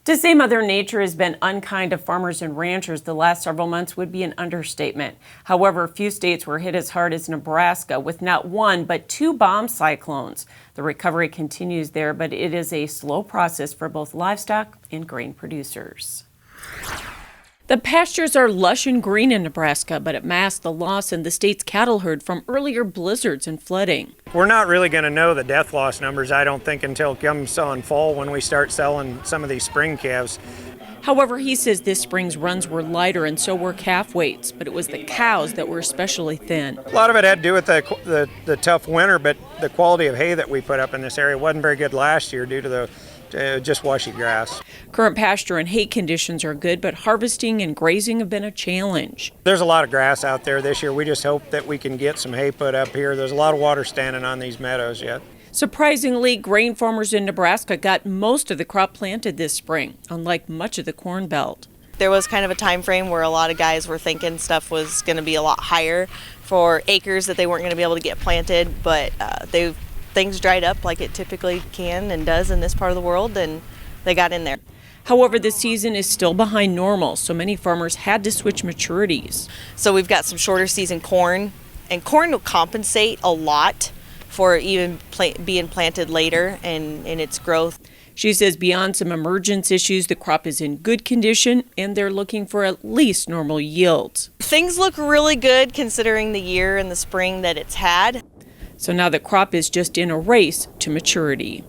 To say Mother Nature has been unkind to farmers and ranchers the last several months would be an understatement. However, few states were hit as hard as Nebraska, with not one but two bomb cyclones. The recovery continues there, but it is a slow process for both livestock and grain producers. The pastures are lush and green in Nebraska, but it masks the loss in the state's cattle herd from earlier blizzards and flooding. We're not really going to know the death loss numbers, I don't think, until it comes on fall when we start selling some of these spring calves. However, he says this spring's runs were lighter and so were calf weights, but it was the cows that were especially thin. A lot of it had to do with the tough winter, but the quality of hay that we put up in this area wasn't very good last year due to the just washy grass. Current pasture and hay conditions are good, but harvesting and grazing have been a challenge. There's a lot of grass out there this year. We just hope that we can get some hay put up here. There's a lot of water standing on these meadows yet. Surprisingly, grain farmers in Nebraska got most of the crop planted this spring, unlike much of the Corn Belt. There was kind of a time frame where a lot of guys were thinking stuff was going to be a lot higher for acres that they weren't going to be able to get planted, but things dried up like it typically can and does in this part of the world, and they got in there. However, the season is still behind normal, so many farmers had to switch maturities. So we've got some shorter season corn, and corn will compensate a lot for even being planted later and in its growth. She says beyond some emergence issues, the crop is in good condition and they're looking for at least normal yields. Things look really good considering the year and the spring that it's had. So now the crop is just in a race to maturity.